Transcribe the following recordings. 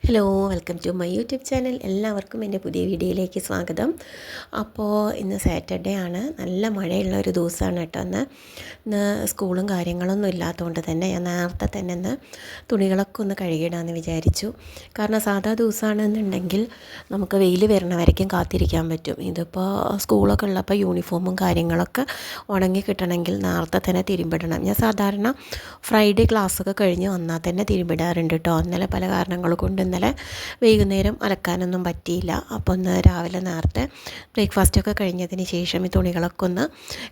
Hello welcome to my YouTube channel. എല്ലാവർക്കും എൻ്റെ പുതിയ വീഡിയോയിലേക്ക് സ്വാഗതം. അപ്പോൾ ഇന്ന് സാറ്റർഡേ ആണ്, നല്ല മഴയുള്ള ഒരു ദിവസമാണ് കേട്ടോ. ഇന്ന് സ്കൂളും കാര്യങ്ങളൊന്നും ഇല്ലാത്തതുകൊണ്ട് തന്നെ ഞാൻ നേരത്തെ തന്നെ ഇന്ന് തുണികളൊക്കെ ഒന്ന് കഴുകിയിടാമെന്ന് വിചാരിച്ചു. കാരണം സാധാ ദിവസമാണെന്നുണ്ടെങ്കിൽ നമുക്ക് വെയിൽ വരണവരയ്ക്കും കാത്തിരിക്കാൻ പറ്റും. ഇതിപ്പോൾ സ്കൂളൊക്കെ ഉള്ളപ്പോൾ യൂണിഫോമും കാര്യങ്ങളൊക്കെ ഉണങ്ങി കിട്ടണമെങ്കിൽ നേരത്തെ തന്നെ തിരുമ്പിടണം. ഞാൻ സാധാരണ ഫ്രൈഡേ ക്ലാസ്സൊക്കെ കഴിഞ്ഞ് വന്നാൽ തന്നെ തിരുമ്പിടാറുണ്ട് കേട്ടോ. ഇന്നലെ പല കാരണങ്ങൾ കൊണ്ട് ഇന്നലെ വൈകുന്നേരം അലക്കാനൊന്നും പറ്റിയില്ല. അപ്പോൾ ഒന്ന് രാവിലെ നേരത്തെ ബ്രേക്ക്ഫാസ്റ്റൊക്കെ കഴിഞ്ഞതിന് ശേഷം ഈ തുണികളൊക്കെ ഒന്ന്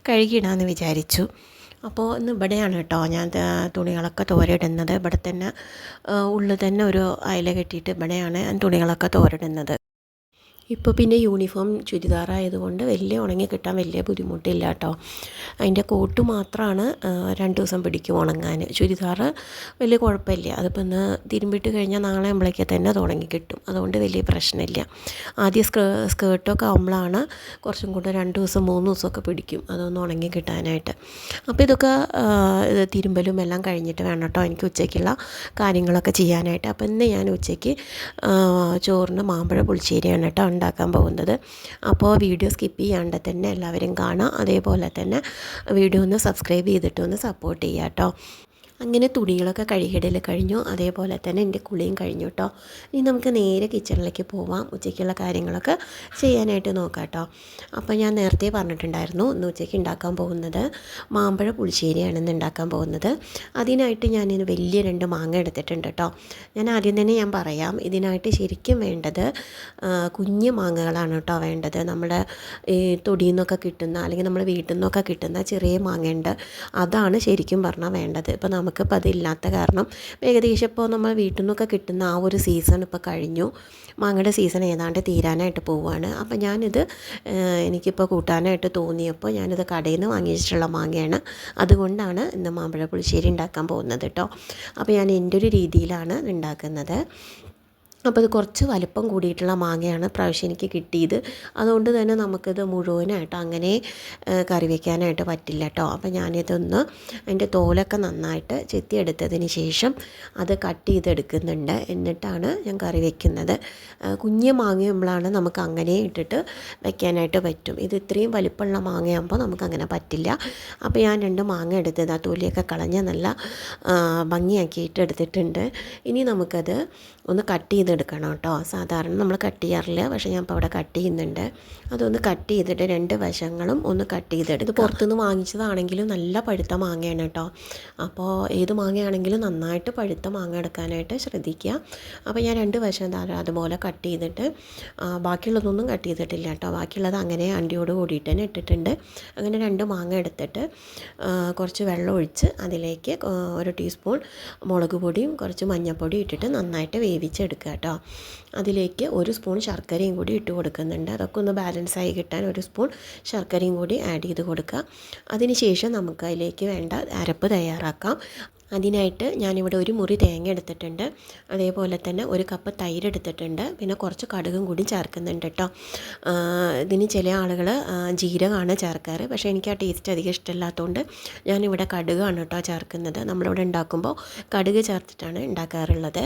കഴുകിയിടാമെന്ന് വിചാരിച്ചു. അപ്പോൾ ഇന്ന് ഇവിടെയാണ് കേട്ടോ ഞാൻ തുണികളൊക്കെ തോരയിടുന്നത്. ഇവിടെ തന്നെ ഉള്ളിൽ തന്നെ ഒരു അയല കെട്ടിയിട്ട് ഇവിടെയാണ് ഞാൻ തുണികളൊക്കെ തോരയിടുന്നത്. ഇപ്പോൾ പിന്നെ യൂണിഫോം ചുരിദാറായതുകൊണ്ട് വലിയ ഉണങ്ങി കിട്ടാൻ വലിയ ബുദ്ധിമുട്ടില്ല കേട്ടോ. അതിൻ്റെ കോട്ട് മാത്രമാണ് 2 ദിവസം പിടിക്കും ഉണങ്ങാൻ. ചുരിദാർ വലിയ കുഴപ്പമില്ല. അതിപ്പോൾ ഇന്ന് തിരുമ്പിട്ട് കഴിഞ്ഞാൽ നാളെ ആകുമ്പോഴേക്ക് തന്നെ അത് ഉണങ്ങി കിട്ടും. അതുകൊണ്ട് വലിയ പ്രശ്നമില്ല. ആദ്യം സ്കേർട്ടൊക്കെ ആകുമ്പോഴാണ് കുറച്ചും കൂടെ 2 ദിവസം 3 ദിവസമൊക്കെ പിടിക്കും അതൊന്ന് ഉണങ്ങി കിട്ടാനായിട്ട്. അപ്പോൾ ഇതൊക്കെ തിരുമ്പലും എല്ലാം കഴിഞ്ഞിട്ട് വേണം കേട്ടോ എനിക്ക് ഉച്ചയ്ക്കുള്ള കാര്യങ്ങളൊക്കെ ചെയ്യാനായിട്ട്. അപ്പോൾ ഇന്ന് ഞാൻ ഉച്ചയ്ക്ക് ചോറിന് മാമ്പഴ പുളിശ്ശേരിയാണ് കേട്ടോ ഉണ്ടാക്കാൻ പോകുന്നത്. അപ്പോൾ വീഡിയോ സ്കിപ്പ് ചെയ്യാണ്ട് തന്നെ എല്ലാവരും കാണാം. അതേപോലെ തന്നെ വീഡിയോ ഒന്ന് സബ്സ്ക്രൈബ് ചെയ്തിട്ട് ഒന്ന് സപ്പോർട്ട് ചെയ്യാം കേട്ടോ. അങ്ങനെ തുണികളൊക്കെ കഴുകിയിടൽ കഴിഞ്ഞു. അതേപോലെ തന്നെ എൻ്റെ കുളിയും കഴിഞ്ഞു കേട്ടോ. ഇനി നമുക്ക് നേരെ കിച്ചണിലേക്ക് പോവാം. ഉച്ചയ്ക്കുള്ള കാര്യങ്ങളൊക്കെ ചെയ്യാനായിട്ട് നോക്കാം കേട്ടോ. അപ്പോൾ ഞാൻ നേരത്തെ പറഞ്ഞിട്ടുണ്ടായിരുന്നു ഇന്ന് ഉച്ചയ്ക്ക് ഉണ്ടാക്കാൻ പോകുന്നത് മാമ്പഴ പുളിശ്ശേരിയാണ് ഇന്ന് ഉണ്ടാക്കാൻ പോകുന്നത്. അതിനായിട്ട് ഞാനിന്ന് വലിയ 2 മാങ്ങ എടുത്തിട്ടുണ്ട് കേട്ടോ. ഞാൻ ആദ്യം തന്നെ ഞാൻ പറയാം, ഇതിനായിട്ട് ശരിക്കും വേണ്ടത് കുഞ്ഞ് മാങ്ങകളാണ് കേട്ടോ വേണ്ടത്. നമ്മുടെ ഈ തൊടിയിൽ നിന്നൊക്കെ കിട്ടുന്ന അല്ലെങ്കിൽ നമ്മുടെ വീട്ടിൽ നിന്നൊക്കെ കിട്ടുന്ന ചെറിയ മാങ്ങയുണ്ട്, അതാണ് ശരിക്കും പറഞ്ഞാൽ വേണ്ടത്. ഇപ്പോൾ നമുക്കിപ്പോൾ അതില്ലാത്ത കാരണം ഏകദേശം ഇപ്പോൾ നമ്മൾ വീട്ടിൽ നിന്നൊക്കെ കിട്ടുന്ന ആ ഒരു സീസൺ ഇപ്പോൾ കഴിഞ്ഞു. മാങ്ങയുടെ സീസൺ ഏതാണ്ട് തീരാനായിട്ട് പോവുകയാണ്. അപ്പോൾ ഞാനിത് എനിക്കിപ്പോൾ കൂട്ടാനായിട്ട് തോന്നിയപ്പോൾ ഞാനിത് കടയിൽ നിന്ന് വാങ്ങിച്ചിട്ടുള്ള മാങ്ങയാണ്. അതുകൊണ്ടാണ് ഇന്ന് മാമ്പഴ പുളിശ്ശേരി ഉണ്ടാക്കാൻ പോകുന്നത് കേട്ടോ. അപ്പോൾ ഞാൻ എൻ്റെ ഒരു രീതിയിലാണ് ഉണ്ടാക്കുന്നത്. അപ്പോൾ ഇത് കുറച്ച് വലിപ്പം കൂടിയിട്ടുള്ള മാങ്ങയാണ് പ്രാവശ്യം എനിക്ക് കിട്ടിയത്. അതുകൊണ്ട് തന്നെ നമുക്കിത് മുഴുവനായിട്ട് അങ്ങനെ കറി വയ്ക്കാനായിട്ട് പറ്റില്ല കേട്ടോ. അപ്പോൾ ഞാനിതൊന്ന് അതിൻ്റെ തോലൊക്കെ നന്നായിട്ട് ചെത്തിയെടുത്തതിന് ശേഷം അത് കട്ട് ചെയ്തെടുക്കുന്നുണ്ട്. എന്നിട്ടാണ് ഞാൻ കറി വയ്ക്കുന്നത്. കുഞ്ഞ് മാങ്ങയുമ്പോഴാണ് നമുക്ക് അങ്ങനെ ഇട്ടിട്ട് വയ്ക്കാനായിട്ട് പറ്റും. ഇത് ഇത്രയും വലിപ്പമുള്ള മാങ്ങയാകുമ്പോൾ നമുക്കങ്ങനെ പറ്റില്ല. അപ്പോൾ ഞാൻ 2 മാങ്ങ എടുത്തത് ആ തൊലിയൊക്കെ കളഞ്ഞ് നല്ല ഭംഗിയാക്കിയിട്ട് എടുത്തിട്ടുണ്ട്. ഇനി നമുക്കത് ഒന്ന് കട്ട് ചെയ്തെടുക്കണം കേട്ടോ. സാധാരണ നമ്മൾ കട്ട് ചെയ്യാറില്ല, പക്ഷേ ഞാൻ ഇപ്പോൾ അവിടെ കട്ട് ചെയ്യുന്നുണ്ട്. അതൊന്ന് കട്ട് ചെയ്തിട്ട് 2 വശങ്ങളും ഒന്ന് കട്ട് ചെയ്തെടുത്ത്. ഇത് പുറത്തുനിന്ന് വാങ്ങിച്ചതാണെങ്കിലും നല്ല പഴുത്ത മാങ്ങയാണ് കേട്ടോ. അപ്പോൾ ഏത് മാങ്ങയാണെങ്കിലും നന്നായിട്ട് പഴുത്ത മാങ്ങ എടുക്കാനായിട്ട് ശ്രദ്ധിക്കുക. അപ്പോൾ ഞാൻ 2 വശം അതുപോലെ കട്ട് ചെയ്തിട്ട് ബാക്കിയുള്ളതൊന്നും കട്ട് ചെയ്തിട്ടില്ല കേട്ടോ. ബാക്കിയുള്ളത് അങ്ങനെ അണ്ടിയോട് കൂടിയിട്ട് തന്നെ ഇട്ടിട്ടുണ്ട്. അങ്ങനെ 2 മാങ്ങ എടുത്തിട്ട് കുറച്ച് വെള്ളം ഒഴിച്ച് അതിലേക്ക് 1 ടീസ്പൂൺ മുളക് പൊടിയും കുറച്ച് മഞ്ഞൾപ്പൊടി ഇട്ടിട്ട് നന്നായിട്ട് വേവിച്ചെടുക്കുക കേട്ടോ. അതിലേക്ക് 1 സ്പൂൺ ശർക്കരയും കൂടി ഇട്ട് കൊടുക്കുന്നുണ്ട്. അതൊക്കെ ഒന്ന് ബാലൻസായി കിട്ടാൻ 1 സ്പൂൺ ശർക്കരയും കൂടി ആഡ് ചെയ്ത് കൊടുക്കുക. അതിന് ശേഷം നമുക്ക് അതിലേക്ക് വേണ്ട അരപ്പ് തയ്യാറാക്കാം. അതിനായിട്ട് ഞാനിവിടെ 1 മുറി തേങ്ങ എടുത്തിട്ടുണ്ട്. അതേപോലെ തന്നെ 1 കപ്പ് തൈര് എടുത്തിട്ടുണ്ട്. പിന്നെ കുറച്ച് കടുകും കൂടി ചേർക്കുന്നുണ്ട് കേട്ടോ. ഇതിന് ചില ആളുകൾ ജീരകമാണ് ചേർക്കാറ്, പക്ഷേ എനിക്ക് ആ ടേസ്റ്റ് അധികം ഇഷ്ടമില്ലാത്തതുകൊണ്ട് ഞാനിവിടെ കടുകാണ് കേട്ടോ ചേർക്കുന്നത്. നമ്മളിവിടെ ഉണ്ടാക്കുമ്പോൾ കടുക് ചേർത്തിട്ടാണ് ഉണ്ടാക്കാറുള്ളത്.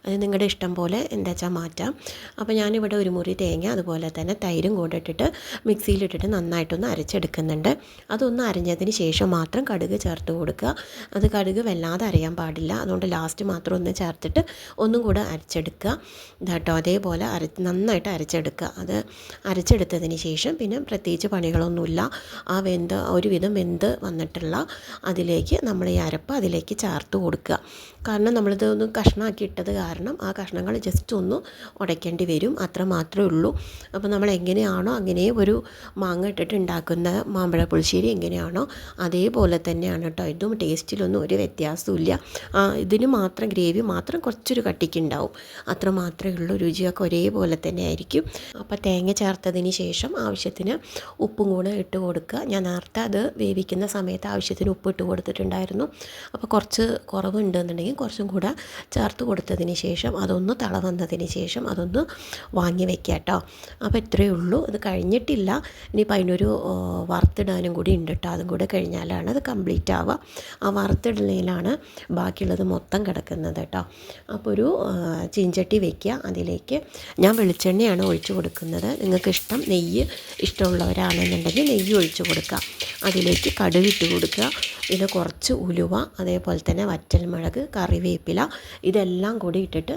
അത് നിങ്ങളുടെ ഇഷ്ടം പോലെ എന്താ വെച്ചാൽ മാറ്റാം. അപ്പോൾ ഞാനിവിടെ 1 മുറി തേങ്ങ അതുപോലെ തന്നെ തൈരും കൂടെ ഇട്ടിട്ട് മിക്സിയിലിട്ടിട്ട് നന്നായിട്ടൊന്ന് അരച്ചെടുക്കുന്നുണ്ട്. അതൊന്ന് അരഞ്ഞതിന് ശേഷം മാത്രം കടുക് ചേർത്ത് കൊടുക്കുക. അത് കടുക് അത് അറിയാൻ പാടില്ല. അതുകൊണ്ട് ലാസ്റ്റ് മാത്രം ഒന്ന് ചേർത്തിട്ട് ഒന്നും കൂടെ അരച്ചെടുക്കുക കേട്ടോ. അതേപോലെ നന്നായിട്ട് അരച്ചെടുക്കുക. അത് അരച്ചെടുത്തതിന് ശേഷം പിന്നെ പ്രത്യേകിച്ച് പണികളൊന്നുമില്ല. ആ ഒരുവിധം വെന്ത് വന്നിട്ടുള്ള അതിലേക്ക് നമ്മൾ ഈ അരപ്പ് അതിലേക്ക് ചേർത്ത് കൊടുക്കുക. കാരണം നമ്മളിത് ഒന്ന് കഷ്ണമാക്കി ഇട്ടത് കാരണം ആ കഷ്ണങ്ങൾ ജസ്റ്റ് ഒന്ന് ഉടയ്ക്കേണ്ടി വരും, അത്ര മാത്രമേ ഉള്ളൂ. അപ്പോൾ നമ്മൾ എങ്ങനെയാണോ അങ്ങനെ ഒരു മാങ്ങ ഇട്ടിട്ട് ഉണ്ടാക്കുന്ന മാമ്പഴ പുളിശ്ശേരി എങ്ങനെയാണോ അതേപോലെ തന്നെയാണ് കേട്ടോ. ഇതും ടേസ്റ്റിലൊന്നും ഒരു വ്യത്യാസമില്ല. ഇതിന് മാത്രം ഗ്രേവി മാത്രം കുറച്ചൊരു കട്ടിക്കുണ്ടാവും, അത്ര മാത്രമേ ഉള്ളൂ. രുചിയൊക്കെ ഒരേപോലെ തന്നെ ആയിരിക്കും. അപ്പോൾ തേങ്ങ ചേർത്തതിന് ശേഷം ആവശ്യത്തിന് ഉപ്പും കൂടെ ഇട്ട് കൊടുക്കുക. ഞാൻ നേരത്തെ അത് വേവിക്കുന്ന സമയത്ത് ആവശ്യത്തിന് ഉപ്പ് ഇട്ട് കൊടുത്തിട്ടുണ്ടായിരുന്നു. അപ്പോൾ കുറച്ച് കുറവുണ്ടെന്നുണ്ടെങ്കിൽ കുറച്ചും കൂടെ ചേർത്ത് കൊടുത്തതിന് ശേഷം അതൊന്ന് തള വന്നതിന് ശേഷം അതൊന്ന് വാങ്ങി വെക്കുക കേട്ടോ. അപ്പോൾ ഇത്രയേ ഉള്ളൂ. ഇത് കഴിഞ്ഞിട്ടില്ല. ഇനിയിപ്പോൾ അതിനൊരു വറുത്തിടാനും കൂടി ഉണ്ട് കേട്ടോ. അതും കൂടെ കഴിഞ്ഞാലാണ് അത് കംപ്ലീറ്റ് ആവുക. ആ വറുത്തിടലിലാണ് ബാക്കിയുള്ളത് മൊത്തം കിടക്കുന്നത് കേട്ടോ. അപ്പോൾ ഒരു ചീഞ്ചട്ടി വയ്ക്കുക, അതിലേക്ക് ഞാൻ വെളിച്ചെണ്ണയാണ് ഒഴിച്ച് കൊടുക്കുന്നത്. നിങ്ങൾക്ക് നെയ്യ് ഇഷ്ടമുള്ളവരാണെന്നുണ്ടെങ്കിൽ നെയ്യ് ഒഴിച്ച് കൊടുക്കുക. അതിലേക്ക് കടുകിട്ട് കൊടുക്കുക, പിന്നെ കുറച്ച് ഉലുവ, അതേപോലെ തന്നെ വറ്റൽമുളക്, കറിവേപ്പില ഇതെല്ലാം കൂടി ഇട്ടിട്ട്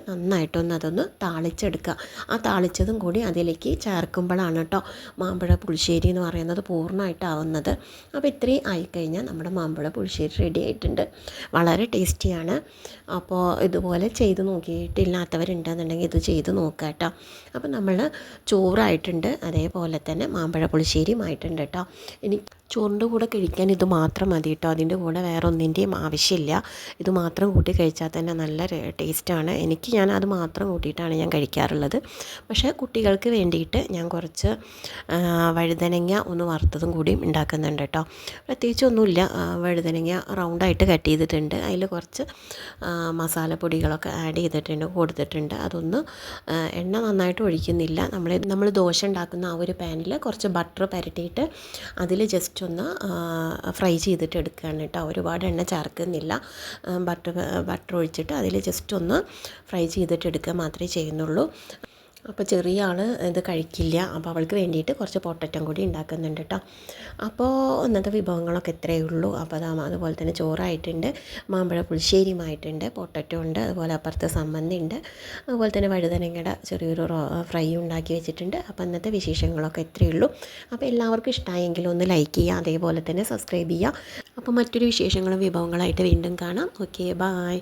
അതൊന്ന് താളിച്ചെടുക്കുക. ആ താളിച്ചതും കൂടി അതിലേക്ക് ചേർക്കുമ്പോഴാണ് കേട്ടോ മാമ്പഴ പുളിശ്ശേരി എന്ന് പറയുന്നത് പൂർണ്ണമായിട്ടാവുന്നത്. അപ്പോൾ ഇത്രയും ആയിക്കഴിഞ്ഞാൽ നമ്മുടെ മാമ്പഴ പുളിശ്ശേരി റെഡി ആയിട്ടുണ്ട്. വളരെ ടേസ്റ്റിയാണ്. അപ്പോൾ ഇതുപോലെ ചെയ്ത് നോക്കിയിട്ടില്ലാത്തവരുണ്ടെന്നുണ്ടെങ്കിൽ ഇത് ചെയ്ത് നോക്കുക കേട്ടോ. അപ്പോൾ നമ്മൾ ചോറായിട്ടുണ്ട്, അതേപോലെ തന്നെ മാമ്പഴ പുളിശ്ശേരിയും ആയിട്ടുണ്ട് കേട്ടോ. ഇനി ചോറിൻ്റെ കൂടെ കഴിക്കാൻ ഇത് മാത്രം മതി കേട്ടോ. അതിൻ്റെ കൂടെ വേറെ ഒന്നിൻ്റെയും ആവശ്യമില്ല. ഇത് മാത്രം കൂട്ടി കഴിച്ചാൽ തന്നെ നല്ല ടേസ്റ്റാണ്. ഞാൻ അത് മാത്രം കൂട്ടിയിട്ടാണ് ഞാൻ കഴിക്കാറുള്ളത്. പക്ഷേ കുട്ടികൾക്ക് വേണ്ടിയിട്ട് ഞാൻ കുറച്ച് വഴുതനങ്ങ ഒന്ന് വറുത്തതും കൂടി ഉണ്ടാക്കുന്നുണ്ട് കേട്ടോ. പ്രത്യേകിച്ചൊന്നുമില്ല, വഴുതനങ്ങ റൗണ്ടായിട്ട് കട്ട് ചെയ്തിട്ടുണ്ട്, അതിൽ കുറച്ച് മസാലപ്പൊടികളൊക്കെ ആഡ് ചെയ്തിട്ടുണ്ട്, കൊടുത്തിട്ടുണ്ട്. അതൊന്ന് എണ്ണ നന്നായിട്ട് ഒഴിക്കുന്നില്ല. നമ്മൾ ദോശ ഉണ്ടാക്കുന്ന ആ ഒരു പാനിൽ കുറച്ച് ബട്ടർ പുരട്ടിയിട്ട് അതിൽ ജസ്റ്റ് ഒന്ന് ഫ്രൈ ചെയ്തിട്ട് എടുക്കുകയാണ് കേട്ടോ. ഒരുപാട് എണ്ണ ചേർക്കുന്നില്ല. ബട്ടർ ഒഴിച്ചിട്ട് അതിൽ ജസ്റ്റ് ഒന്ന് ഫ്രൈ ചെയ്തിട്ട് എടുക്കുക മാത്രമേ ചെയ്യുന്നുള്ളൂ. അപ്പോൾ ചെറിയ ആൾ ഇത് കഴിക്കില്ല, അപ്പോൾ അവൾക്ക് വേണ്ടിയിട്ട് കുറച്ച് പൊട്ടറ്റം കൂടി ഉണ്ടാക്കുന്നുണ്ട് കേട്ടോ. അപ്പോൾ ഇന്നത്തെ വിഭവങ്ങളൊക്കെ ഇത്രയേ ഉള്ളൂ. അപ്പോൾ അതുപോലെ തന്നെ ചോറായിട്ടുണ്ട്, മാമ്പഴ പുളിശ്ശേരിയുമായിട്ടുണ്ട്, പൊട്ടറ്റോ ഉണ്ട്, അതുപോലെ അപ്പുറത്ത് സമ്മന്തി ഉണ്ട്, അതുപോലെ തന്നെ വഴുതനങ്ങയുടെ ചെറിയൊരു ഫ്രൈ ഉണ്ടാക്കി വെച്ചിട്ടുണ്ട്. അപ്പോൾ ഇന്നത്തെ വിശേഷങ്ങളൊക്കെ ഇത്രയേ ഉള്ളൂ. അപ്പോൾ എല്ലാവർക്കും ഇഷ്ടമായെങ്കിൽ ഒന്ന് ലൈക്ക് ചെയ്യുക, അതേപോലെ തന്നെ സബ്സ്ക്രൈബ് ചെയ്യുക. അപ്പോൾ മറ്റൊരു വിശേഷങ്ങളും വിഭവങ്ങളായിട്ട് വീണ്ടും കാണാം. Okay, bye.